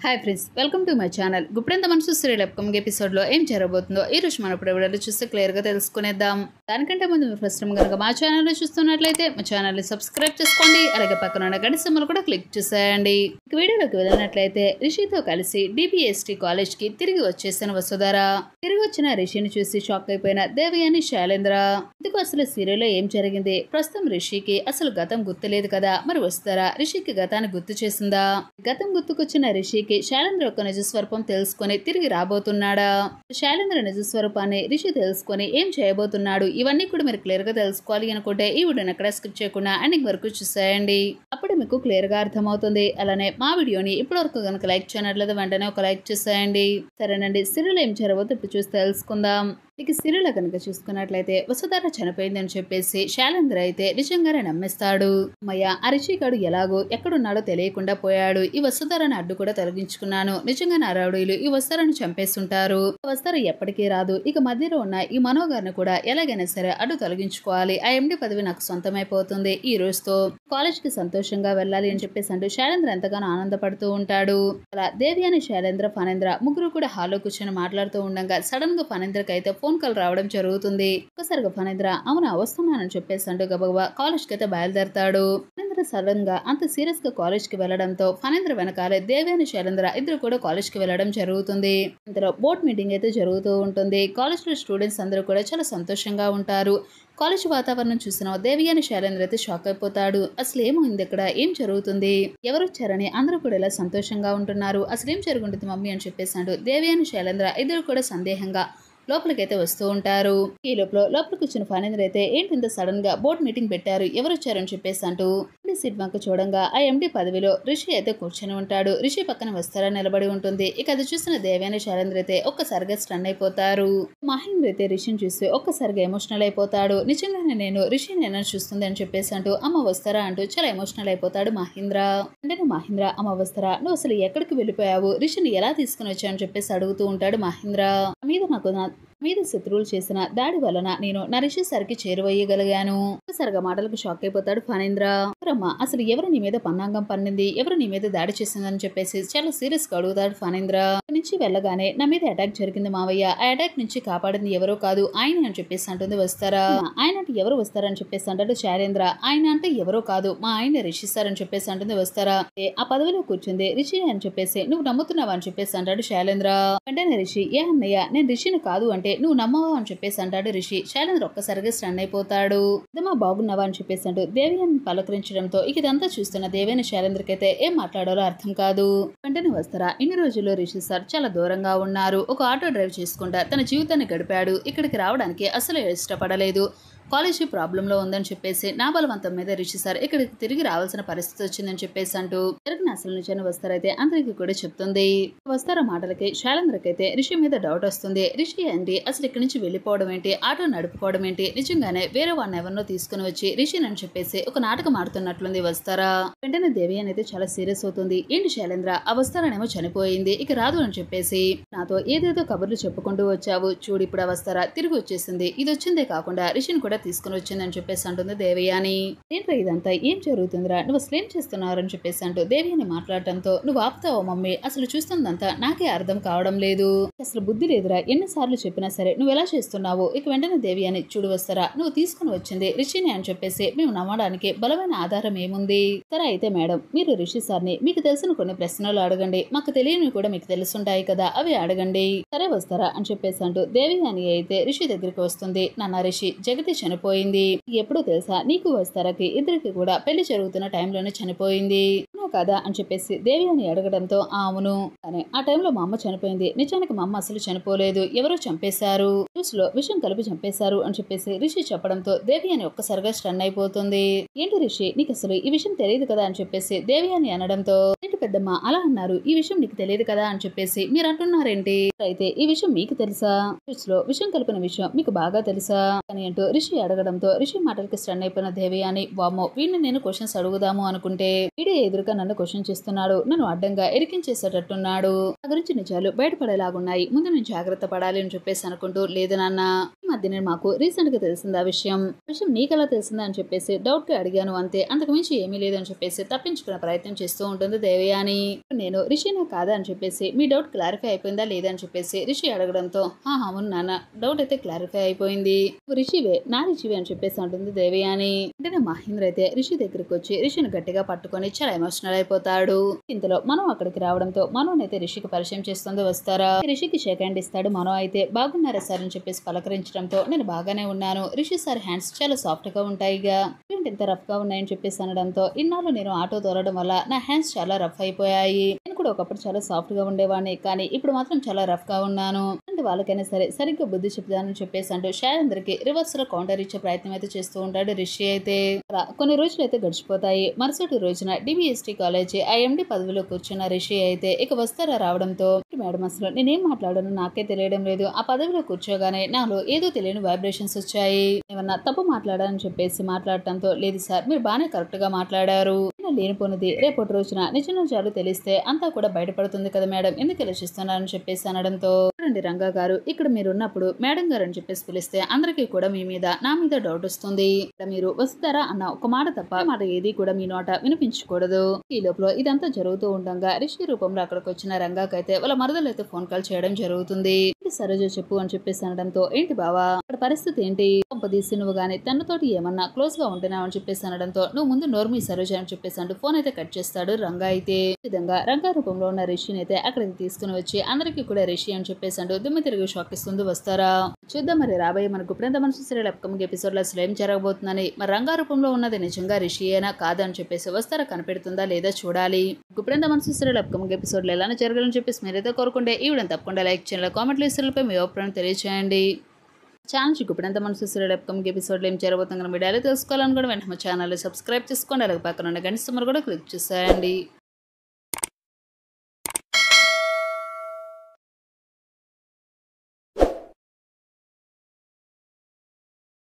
Hi friends, welcome to my channel. Guppedantha మనసు serial upcoming ఎపిసోడ్లో ఏం జరగబోతుందో ఈ రోజు మనం ఇప్పుడు వీడియోలో చూస్తే క్లియర్గా తెలుసుకునేద్దాం. దానికంటే ముందు మీరు ఫస్ట్ టైం కనుక మా ఛానల్లో చూస్తున్నట్లయితే మా ఛానల్ని సబ్స్క్రైబ్ చేసుకోండి. అలాగే పక్కన ఉన్న గంట సింబల్ కూడా క్లిక్ చేసేయండి. వీడియోలోకి వెళ్ళినట్లయితే రిషితో కలిసి DBST కాలేజ్కి తిరిగి వచ్చేసిన వసుధార. తిరిగి వచ్చిన రిషిని చూసి షాక్ అయిపోయిన దేవయాని, శైలేంద్ర. ఇందుకు అసలు సీరియల్లో ఏం జరిగింది? ప్రస్తుతం రిషికి అసలు గతం గుర్తులేదు కదా, మరి వసుధార రిషికి గతాన్ని గుర్తు చేసిందా? గతం గుర్తుకొచ్చిన రిషికి శైలేంద్ర యొక్క నిజస్వరూపం తెలుసుకొని తిరిగి రాబోతున్నాడా? శైలేంద్ర నిజస్వరూపాన్ని రిషి తెలుసుకొని ఏం చేయబోతున్నాడు? ఇవన్నీ కూడా మీరు క్లియర్ గా తెలుసుకోవాలి అనుకుంటే ఈ వీడియోని ఎక్కడ స్కిప్ చేయకుండా ఎండింగ్ వరకు చూసేయండి. అప్పుడు మీకు క్లియర్ గా అర్థమవుతుంది. అలానే మా వీడియోని ఇప్పటివరకు కనుక లైక్ చేయనట్లయితే వెంటనే ఒక లైక్ చేసేయండి. సరేనండి, సీరియల్ ఏం జరగబోతుందో ఇప్పుడు చూసి తెలుసుకుందాం. ఇక సీరియల్ కనుక చూసుకున్నట్లయితే వసుధార చనిపోయిందని చెప్పేసి శైలేంద్ర అయితే నిజంగానే నమ్మేస్తాడు. అమ్మయ్య, ఆ రిషిగాడు ఎలాగో ఎక్కడున్నాడో తెలియకుండా పోయాడు. ఈ వసుధారని అడ్డు కూడా తొలగించుకున్నాను. నిజంగానే ఆ రౌడీలు ఈ వసుధారని చంపేస్తుంటారు. వసుధార ఎప్పటికీ రాదు. ఇక మధ్యలో ఉన్న ఈ మనోగారిని కూడా ఎలాగైనా సరే అడ్డు తొలగించుకోవాలి. ఆ MD పదవి నాకు సొంతమైపోతుంది. ఈ రోజుతో కాలేజ్ కి సంతోషంగా వెళ్ళాలి అని చెప్పేసి అంటూ శైలేంద్ర ఎంతగానో ఆనందపడుతూ ఉంటాడు. అలా దేవయాని, శైలేంద్ర, ఫణేంద్ర ముగ్గురు కూడా హాల్లో కూర్చొని మాట్లాడుతూ ఉండగా సడన్ గా ఫణేంద్రకి అయితే ఫోన్ కాల్ రావడం జరుగుతుంది. ఒక్కసారిగా ఫణేంద్ర అవునా వస్తున్నానని చెప్పేసి అంటూ గబగబా కాలేజ్ కి అయితే బయలుదేరతాడు. ఫణేంద్ర సడన్ గా అంత సీరియస్ గా కాలేజ్ కి వెళ్లడంతో ఫణేంద్ర వెనకాలే దేవయాని, శైలేంద్ర ఇద్దరు కూడా కాలేజ్ కి వెళ్లడం జరుగుతుంది. ఇంతలో బోర్డ్ మీటింగ్ అయితే జరుగుతూ ఉంటుంది. కాలేజ్ లో స్టూడెంట్స్ అందరూ కూడా చాలా సంతోషంగా ఉంటారు. కాలేజ్ వాతావరణం చూసిన దేవయాని, శైలేంద్ర అయితే షాక్ అయిపోతాడు. అసలు ఏమైంది, ఇక్కడ ఏం జరుగుతుంది, ఎవరు వచ్చారని అందరూ కూడా ఇలా సంతోషంగా ఉంటున్నారు, అసలు ఏం జరుగుతుంది మమ్మీ అని చెప్పేసి అంటూ దేవయాని, శైలేంద్ర ఇద్దరు కూడా సందేహంగా లోపలికైతే వస్తూ ఉంటారు. ఈ లోపలికి వచ్చిన ఫణేంద్ర అయితే ఏంటి ఇంత సడన్ గా బోర్డ్ మీటింగ్ పెట్టారు, ఎవరు వచ్చారని చెప్పేసి అంటూ సీట్ బంక్ చూడంగా ఆ MD పదవిలో రిషి అయితే కూర్చొని ఉంటాడు. రిషి పక్కన వస్తారా నిలబడి ఉంటుంది. ఇక అది చూసిన దేవయాని, శైలేంద్ర అయితే ఒక్కసారిగా స్టన్ అయిపోతారు. మహేంద్ర అయితే రిషిని చూసి ఒక్కసారిగా ఎమోషనల్ అయిపోతాడు. నిజంగానే నేను రిషి నేను చూస్తుంది అని చెప్పేసి అంటూ అమ్మ వస్తారా అంటూ చాలా ఎమోషనల్ అయిపోతాడు మహేంద్ర. అంటే మహేంద్ర అమ్మ వస్తారా, నువ్వు అసలు ఎక్కడికి వెళ్ళిపోయావు, రిషిని ఎలా తీసుకుని వచ్చావు అని చెప్పేసి అడుగుతూ ఉంటాడు మహేంద్ర. మీద శత్రువులు చేసిన దాడి వలన నేను నా రిషి సరికి చేరువయ్యగలిగాను. సరిగా మాటలకు షాక్ అయిపోతాడు ఫణేంద్ర. ఎవరమ్మా, అసలు ఎవరు నీ మీద పన్నాంగం పన్నింది, ఎవరు నీ మీద దాడి చేసిందని చెప్పేసి చాలా సీరియస్ గా అడుగుతాడు ఫణేంద్ర. నుంచి వెళ్ళగానే నా మీద అటాక్ జరిగింది మావయ్య, ఆ అటాక్ నుంచి కాపాడింది ఎవరో కాదు ఆయన అని చెప్పేసి అంటుంది వస్తారా. ఆయన అంటే ఎవరు వస్తారని చెప్పేసి అంటాడు శైలేంద్ర. ఆయన అంటే ఎవరో కాదు మా ఆయన రిషి సార్ అని చెప్పేసి అంటుంది వస్తారా. ఆ పదవిలో కూర్చుంది రిషి అని చెప్పేసి నువ్వు నమ్ముతున్నావా అని చెప్పేసి అంటాడు శైలేంద్ర. వెంటనే రిషి ఏ అన్నయ్య నేను రిషిని కాదు అంటే నువ్వు నమ్మవా అని చెప్పేసి అంటాడు రిషి. శైలేంద్ర ఒక్కసారిగా స్టన్ అయిపోతాడు. ఇదమ్మా బాగున్నావా అని చెప్పేసి అంటూ దేవయాని పలకరించడంతో ఇక ఇదంతా చూస్తున్న దేవయాని, శైలేంద్రకైతే ఏం మాట్లాడాలో అర్థం కాదు. వెంటనే వస్తారా ఇన్ని రోజుల్లో రిషి సార్ చాలా దూరంగా ఉన్నారు. ఒక ఆటో డ్రైవ్ చేసుకుంటా తన జీవితాన్ని గడిపాడు. ఇక్కడికి రావడానికి అసలు ఇష్టపడలేదు. కాలేజీ ప్రాబ్లంలో ఉందని చెప్పేసి నా బలవంతం మీద రిషి సార్ ఇక్కడికి తిరిగి రావాల్సిన పరిస్థితి వచ్చిందని చెప్పేసి అంటూ జరిగిన అసలు నిజాన్ని వస్తారైతే అందరికీ కూడా చెప్తుంది. వస్తారా మాటలకి శైలేంద్రకైతే రిషి మీద డౌట్ వస్తుంది. రిషి ఏంటి అసలు ఇక్కడి నుంచి వెళ్ళిపోవడం ఏంటి, ఆటో నడుపుకోవడం ఏంటి, నిజంగానే వేరే వాడిని ఎవరినో తీసుకుని వచ్చి రిషిని అని చెప్పేసి ఒక నాటకం ఆడుతున్నట్లుంది వస్తారా. వెంటనే దేవయాని అయితే చాలా సీరియస్ అవుతుంది. ఏంటి శైలేంద్ర, ఆ వస్తారానేమో చనిపోయింది, ఇక రాదు అని చెప్పేసి నాతో ఏదేదో కబుర్లు చెప్పుకుంటూ వచ్చావు, చూడు ఇప్పుడు వస్తారా తిరిగి వచ్చేసింది, ఇది వచ్చిందే కాకుండా రిషిని కూడా తీసుకుని వచ్చిందని చెప్పేసి అంటుంది దేవయాని. ఏంట్రా ఇదంతా, ఏం జరుగుతుందిరా, నువ్వు అసలు ఏం చేస్తున్నావు అని చెప్పేసి అంటూ దేవయాని మాట్లాడటంతో నువ్వు ఆపుతావా మమ్మీ, అసలు చూస్తుందంతా నాకే అర్థం కావడం లేదు, అసలు బుద్ధి లేదురా, ఎన్నిసార్లు చెప్పినా సరే నువ్వు ఎలా చేస్తున్నావు. ఇక వెంటనే దేవయాని చూడు వస్తారా నువ్వు తీసుకుని వచ్చింది రిషిని అని చెప్పేసి మేము నమ్మడానికి బలమైన ఆధారం ఏముంది. సరే అయితే మేడం మీరు రిషి సార్ని మీకు తెలిసిన కొన్ని ప్రశ్నలు అడగండి, మాకు తెలియనివి కూడా మీకు తెలుసుంటాయి కదా అవి అడగండి. సరే వస్తారా అని చెప్పేసి అంటూ దేవయాని అయితే రిషి దగ్గరికి వస్తుంది. నాన్న రిషి జగతి చనిపోయింది ఎప్పుడో తెలుసా, నీకు వస్తారాకి ఇద్దరికి కూడా పెళ్లి జరుగుతున్న టైంలోనే చనిపోయింది కదా అని చెప్పేసి దేవయాని అడగడంతో అవును, కానీ ఆ టైంలో మా అమ్మ చనిపోయింది, నిజానికి మా అమ్మ అసలు చనిపోలేదు, ఎవరో చంపేశారు, జ్యూస్లో విషం కలిపి చంపేశారు అని చెప్పేసి రిషి చెప్పడంతో దేవయాని ఒక్కసారిగా స్టన్ అయిపోతుంది. ఏంటి రిషి నీకు అసలు ఈ విషయం తెలియదు కదా అని చెప్పేసి దేవయాని అనడంతో ఏంటి పెద్దమ్మ అలా అన్నారు, ఈ విషయం నీకు తెలియదు కదా అని చెప్పేసి మీరు అంటున్నారేంటి, అయితే ఈ విషయం మీకు తెలుసా, జ్యూస్లో విషం కలిపిన విషయం మీకు బాగా తెలుసా అని అంటూ రిషి అడగడంతో రిషి మాటలకి స్టన్ అయిపోయిన దేవయాని వామ్మో వీడిని నేను క్వశ్చన్స్ అడుగుదాము అనుకుంటే వీడే ఎదురుగా నన్ను క్వశ్చన్ చేస్తున్నాడు, నన్ను అడ్డంగా ఇరికించేసేటట్టున్నాడు, నా గురించి నిజాలు బయటపడేలాగున్నాయి, ముందు నేను జాగ్రత్త పడాలి అని చెప్పేసి అనుకుంటూ లేదు నాన్న మధ్యనే మాకు రీసెంట్ గా తెలిసింది ఆ విషయం నీకెలా తెలిసిందా అని చెప్పేసి డౌట్ గా అడిగాను అంతే, అంతకు మించి ఏమీ లేదని చెప్పేసి తప్పించుకునే ప్రయత్నం చేస్తూ ఉంటుంది దేవయాని. నేను రిషినా కాదా అని చెప్పేసి మీ డౌట్ క్లారిఫై అయిపోయిందా లేదా అని చెప్పేసి రిషి అడగడంతో అవును నాన్న, డౌట్ అయితే క్లారిఫై అయిపోయింది, రిషివే నా రిషివే అని చెప్పేసి అంటుంది దేవయాని. అంటే మహేంద్ర అయితే రిషి దగ్గరికి వచ్చి రిషిని గట్టిగా పట్టుకొని చాలా ఎమోషనల్ అయిపోతాడు. ఇంతలో మనం అక్కడికి రావడంతో మనోనైతే రిషికి పరిచయం చేస్తుంది వస్తారా. రిషికి షేక్ హ్యాండ్ ఇస్తాడు. మనో అయితే బాగున్నారా సార్ అని చెప్పేసి పలకరించడంతో నేను బాగానే ఉన్నాను, రిషి సార్ హ్యాండ్స్ చాలా సాఫ్ట్ గా ఉంటాయిగా, ఇంత రఫ్ గా ఉన్నాయని చెప్పేసి అనడంతో ఇన్నాళ్ళు నేను ఆటో తోలడం వల్ల నా హ్యాండ్స్ చాలా రఫ్ అయిపోయాయి, నేను కూడా ఒకప్పుడు చాలా సాఫ్ట్ గా ఉండేవాడిని కానీ ఇప్పుడు మాత్రం చాలా రఫ్ గా ఉన్నాను, అంటే వాళ్ళకైనా సరే సరిగ్గా బుద్ధి చెప్తానని చెప్పేసి అంటూ శారందరికి రివర్స్ లో కౌంటర్ ఇచ్చే ప్రయత్నం అయితే చేస్తూ ఉంటాడు రిషి అయితే. కొన్ని రోజులు అయితే గడిచిపోతాయి. మరుసటి రోజున డిబిఎస్టీ కాలేజీ ఐఎండి పదవిలో కూర్చున్న రిషి అయితే ఇక వస్తారా రావడంతో మేడం అసలు నేనేం మాట్లాడాను నాకే తెలియడం లేదు, ఆ పదవిలో కూర్చోగానే నాలో ఏదో తెలియని వైబ్రేషన్స్ వచ్చాయి, ఏమన్నా తప్పు మాట్లాడాలని చెప్పేసి మాట్లాడటంతో లేదు సార్ మీరు బాగానే కరెక్ట్ గా మాట్లాడారు, లేనిపోనిది రేపటి రోజున నిజ నిజాలు తెలిస్తే అంతా కూడా బయటపడుతుంది కదా మేడం, ఎందుకు ఇలాచిస్తున్నారని చెప్పేసి అనడంతో చూడండి రంగా గారు, ఇక్కడ మీరు ఉన్నప్పుడు మేడం గారు అని చెప్పేసి పిలిస్తే అందరికీ కూడా మీ మీద నా మీద డౌట్ వస్తుంది, మీరు వస్తారా అన్న ఒక మాట తప్ప మాట ఏది కూడా మీ నోట వినిపించకూడదు. ఈ లోపల ఇదంతా జరుగుతూ ఉండగా రిషి రూపంలో అక్కడికి వచ్చిన రంగాకైతే వాళ్ళ మరదలు అయితే ఫోన్ కాల్ చేయడం జరుగుతుంది. సరోజ చెప్పు అని చెప్పేసి అనడంతో ఏంటి బావా అక్కడ పరిస్థితి ఏంటి, పంపదీసి నువ్వు గానీ తనతోటి ఏమన్నా క్లోజ్ గా ఉంటున్నావు అని చెప్పేసి అనడంతో నువ్వు ముందు నోర్మి సరోజ అని చెప్పేసి అంటూ ఫోన్ అయితే కట్ చేస్తాడు రంగా అయితే. ఈ విధంగా రంగా రూపంలో ఉన్న రిషిని అయితే అక్కడికి తీసుకుని వచ్చి అందరికీ కూడా రిషి అని చెప్పేసి అంటూ దిమ్మ తిరిగి షాక్ ఇస్తుంది వస్తారా. చూద్దాం మరి రాబోయే మనకు ఇప్పుడెంత మనసు సీరియల్ అప్కమింగ్ ఎపిసోడ్ లో అసలు ఏం జరగబోతుందని, మరి రంగా రూపంలో ఉన్నది నిజంగా రిషి అయినా కాదని చెప్పేసి వస్తారా కనిపెడుతుందా లేదా చూడాలి. ఇప్పుడెంత మనసు సీరియల్ అప్కమింగ్ ఎపిసోడ్ లో ఎలానే జరగాలని చెప్పేసి మీరైతే కోరుకుంటే ఈ వీడియోని తప్పకుండా లైక్ చేయాలి, కామెంట్ లిస్టులపై మీ అభిప్రాయం తెలియజేయండి. ఛానల్ ఇప్పుడంతా మనసు సీరియల్ అప్కమింగ్ ఎపిసోడ్లో ఏం జరగబోతుందో మీడియాలో తెలుసుకోవాలనుకుంటే వెంటనే ఛానల్ సబ్స్క్రైబ్ చేసుకోండి, అలాగే పక్కన ఉన్న గంట సింబల్ కూడా క్లిక్ చేసేయండి.